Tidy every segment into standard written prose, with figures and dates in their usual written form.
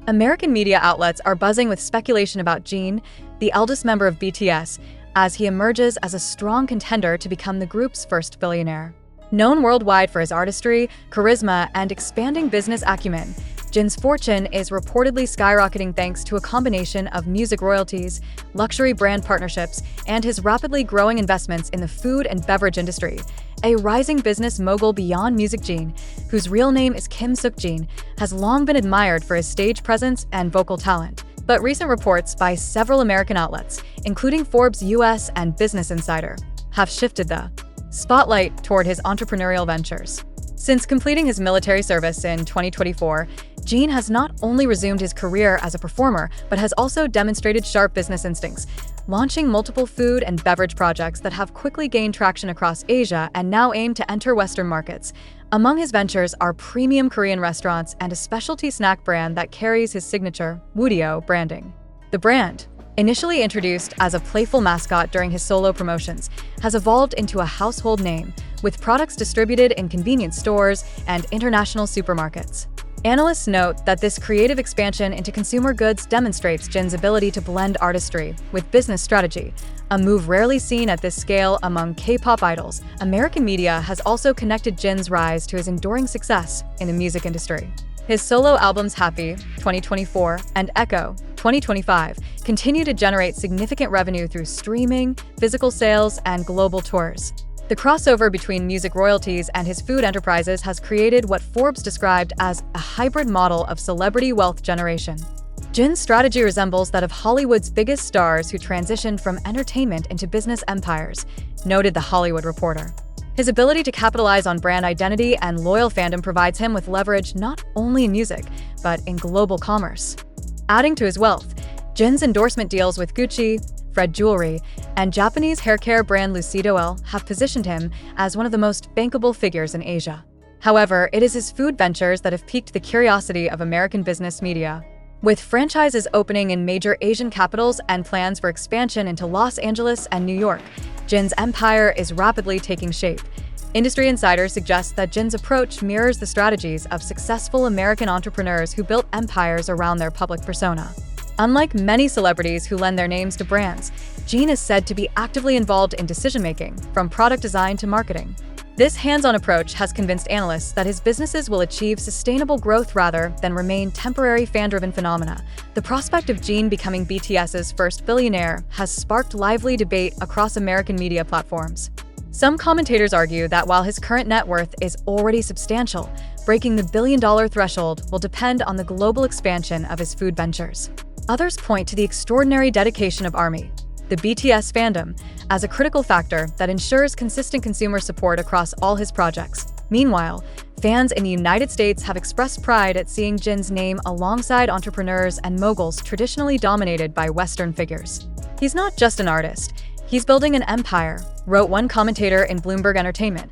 American media outlets are buzzing with speculation about Jin, the eldest member of BTS, as he emerges as a strong contender to become the group's first billionaire. Known worldwide for his artistry, charisma, and expanding business acumen, Jin's fortune is reportedly skyrocketing thanks to a combination of music royalties, luxury brand partnerships, and his rapidly growing investments in the food and beverage industry. A rising business mogul beyond music, Jin, whose real name is Seokjin, has long been admired for his stage presence and vocal talent. But recent reports by several American outlets, including Forbes US and Business Insider, have shifted the spotlight toward his entrepreneurial ventures. Since completing his military service in 2024, Jin has not only resumed his career as a performer, but has also demonstrated sharp business instincts, launching multiple food and beverage projects that have quickly gained traction across Asia and now aim to enter Western markets. Among his ventures are premium Korean restaurants and a specialty snack brand that carries his signature witty branding. The brand, initially introduced as a playful mascot during his solo promotions, has evolved into a household name, with products distributed in convenience stores and international supermarkets. Analysts note that this creative expansion into consumer goods demonstrates Jin's ability to blend artistry with business strategy, a move rarely seen at this scale among K-pop idols. American media has also connected Jin's rise to his enduring success in the music industry. His solo albums Happy, 2024, and Echo, 2025, continue to generate significant revenue through streaming, physical sales, and global tours. The crossover between music royalties and his food enterprises has created what Forbes described as a hybrid model of celebrity wealth generation. Jin's strategy resembles that of Hollywood's biggest stars who transitioned from entertainment into business empires, noted The Hollywood Reporter. His ability to capitalize on brand identity and loyal fandom provides him with leverage not only in music, but in global commerce. Adding to his wealth, Jin's endorsement deals with Gucci, Fred Jewelry, and Japanese haircare brand Lucido have positioned him as one of the most bankable figures in Asia. However, it is his food ventures that have piqued the curiosity of American business media. With franchises opening in major Asian capitals and plans for expansion into Los Angeles and New York, Jin's empire is rapidly taking shape. Industry insiders suggest that Jin's approach mirrors the strategies of successful American entrepreneurs who built empires around their public persona. Unlike many celebrities who lend their names to brands, Jin is said to be actively involved in decision-making, from product design to marketing. This hands-on approach has convinced analysts that his businesses will achieve sustainable growth rather than remain temporary fan-driven phenomena. The prospect of Jin becoming BTS's first billionaire has sparked lively debate across American media platforms. Some commentators argue that while his current net worth is already substantial, breaking the billion-dollar threshold will depend on the global expansion of his food ventures. Others point to the extraordinary dedication of ARMY, the BTS fandom, as a critical factor that ensures consistent consumer support across all his projects. Meanwhile, fans in the United States have expressed pride at seeing Jin's name alongside entrepreneurs and moguls traditionally dominated by Western figures. He's not just an artist, he's building an empire, wrote one commentator in Bloomberg Entertainment.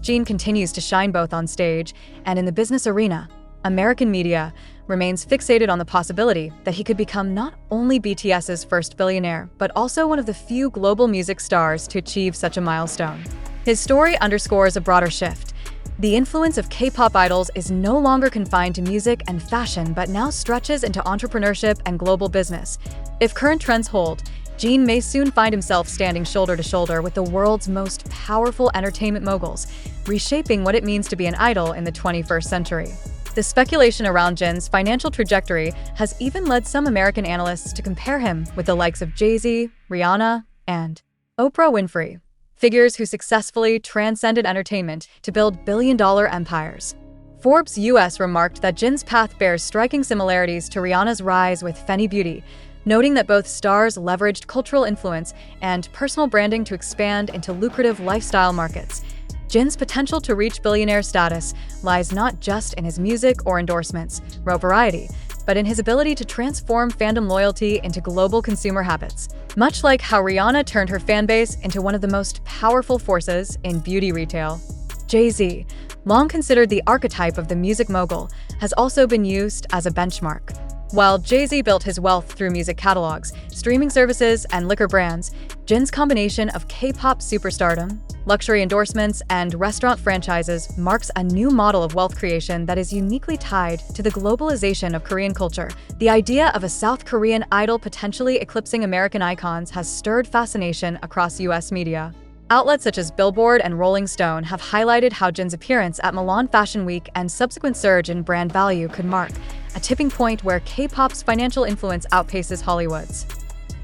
Jin continues to shine both on stage and in the business arena. American media remains fixated on the possibility that he could become not only BTS's first billionaire, but also one of the few global music stars to achieve such a milestone. His story underscores a broader shift. The influence of K-pop idols is no longer confined to music and fashion, but now stretches into entrepreneurship and global business. If current trends hold, Jin may soon find himself standing shoulder to shoulder with the world's most powerful entertainment moguls, reshaping what it means to be an idol in the 21st century. The speculation around Jin's financial trajectory has even led some American analysts to compare him with the likes of Jay-Z, Rihanna, and Oprah Winfrey, figures who successfully transcended entertainment to build billion-dollar empires. Forbes US remarked that Jin's path bears striking similarities to Rihanna's rise with Fenty Beauty, noting that both stars leveraged cultural influence and personal branding to expand into lucrative lifestyle markets. Jin's potential to reach billionaire status lies not just in his music or endorsements, wrote Variety, but in his ability to transform fandom loyalty into global consumer habits. Much like how Rihanna turned her fanbase into one of the most powerful forces in beauty retail, Jay-Z, long considered the archetype of the music mogul, has also been used as a benchmark. While Jay-Z built his wealth through music catalogs, streaming services, and liquor brands, Jin's combination of K-pop superstardom, luxury endorsements, and restaurant franchises marks a new model of wealth creation that is uniquely tied to the globalization of Korean culture. The idea of a South Korean idol potentially eclipsing American icons has stirred fascination across US media. Outlets such as Billboard and Rolling Stone have highlighted how Jin's appearance at Milan Fashion Week and subsequent surge in brand value could mark a tipping point where K-pop's financial influence outpaces Hollywood's.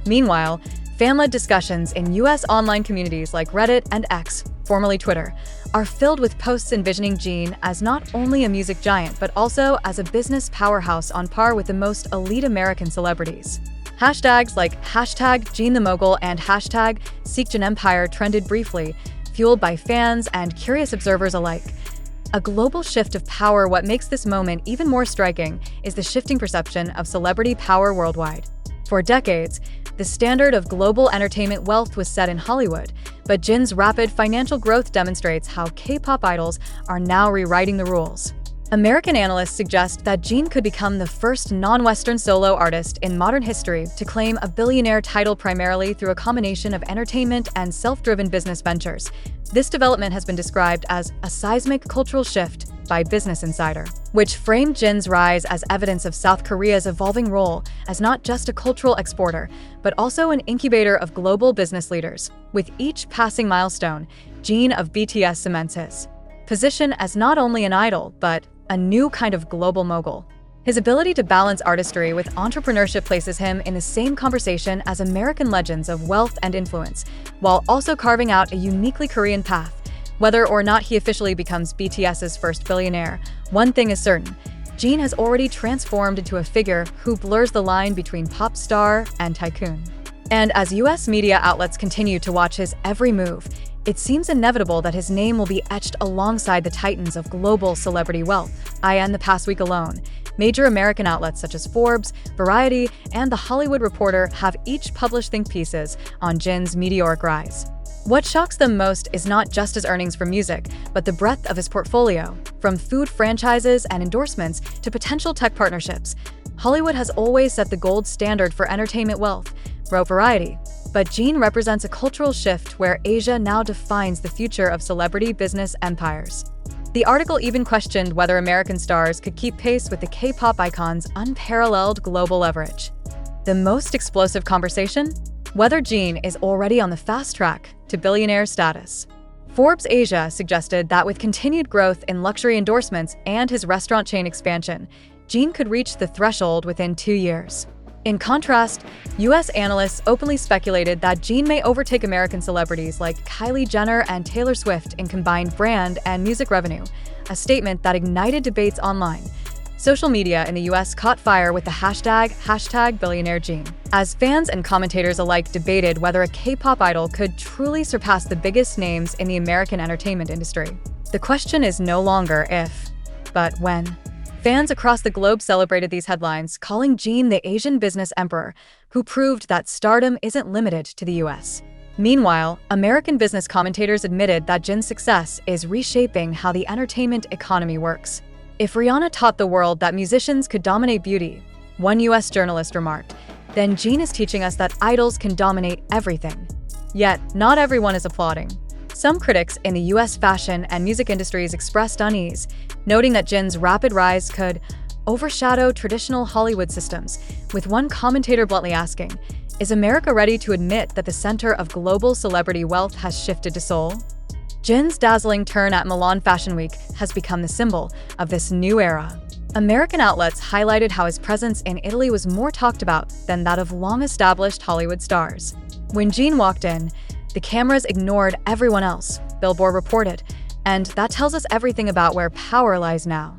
Meanwhile, fan-led discussions in US online communities like Reddit and X, formerly Twitter, are filled with posts envisioning Jin as not only a music giant but also as a business powerhouse on par with the most elite American celebrities. Hashtags like #JinTheMogul and #Seokjin Empire trended briefly, fueled by fans and curious observers alike. A global shift of power. What makes this moment even more striking is the shifting perception of celebrity power worldwide. For decades, the standard of global entertainment wealth was set in Hollywood, but Jin's rapid financial growth demonstrates how K-pop idols are now rewriting the rules. American analysts suggest that Jin could become the first non-Western solo artist in modern history to claim a billionaire title primarily through a combination of entertainment and self-driven business ventures. This development has been described as a seismic cultural shift by Business Insider, which framed Jin's rise as evidence of South Korea's evolving role as not just a cultural exporter, but also an incubator of global business leaders. With each passing milestone, Jin of BTS cements his position as not only an idol, but a new kind of global mogul. His ability to balance artistry with entrepreneurship places him in the same conversation as American legends of wealth and influence, while also carving out a uniquely Korean path. Whether or not he officially becomes BTS's first billionaire, one thing is certain: Jin has already transformed into a figure who blurs the line between pop star and tycoon. And as US media outlets continue to watch his every move, it seems inevitable that his name will be etched alongside the titans of global celebrity wealth. In the past week alone, major American outlets such as Forbes, Variety, and The Hollywood Reporter have each published think pieces on Jin's meteoric rise. What shocks them most is not just his earnings from music, but the breadth of his portfolio. From food franchises and endorsements to potential tech partnerships, Hollywood has always set the gold standard for entertainment wealth, wrote Variety. But Jin represents a cultural shift where Asia now defines the future of celebrity business empires. The article even questioned whether American stars could keep pace with the K-pop icon's unparalleled global leverage. The most explosive conversation? Whether Jin is already on the fast track to billionaire status. Forbes Asia suggested that with continued growth in luxury endorsements and his restaurant chain expansion, Jin could reach the threshold within 2 years. In contrast, US analysts openly speculated that Jin may overtake American celebrities like Kylie Jenner and Taylor Swift in combined brand and music revenue, a statement that ignited debates online. Social media in the US caught fire with the hashtag #BillionaireJin, as fans and commentators alike debated whether a K-pop idol could truly surpass the biggest names in the American entertainment industry. The question is no longer if, but when. Fans across the globe celebrated these headlines, calling Jin the Asian business emperor, who proved that stardom isn't limited to the US. Meanwhile, American business commentators admitted that Jin's success is reshaping how the entertainment economy works. If Rihanna taught the world that musicians could dominate beauty, one US journalist remarked, then Jin is teaching us that idols can dominate everything. Yet, not everyone is applauding. Some critics in the US fashion and music industries expressed unease, noting that Jin's rapid rise could overshadow traditional Hollywood systems, with one commentator bluntly asking, "Is America ready to admit that the center of global celebrity wealth has shifted to Seoul?" Jin's dazzling turn at Milan Fashion Week has become the symbol of this new era. American outlets highlighted how his presence in Italy was more talked about than that of long-established Hollywood stars. When Jin walked in, the cameras ignored everyone else, Billboard reported, and that tells us everything about where power lies now.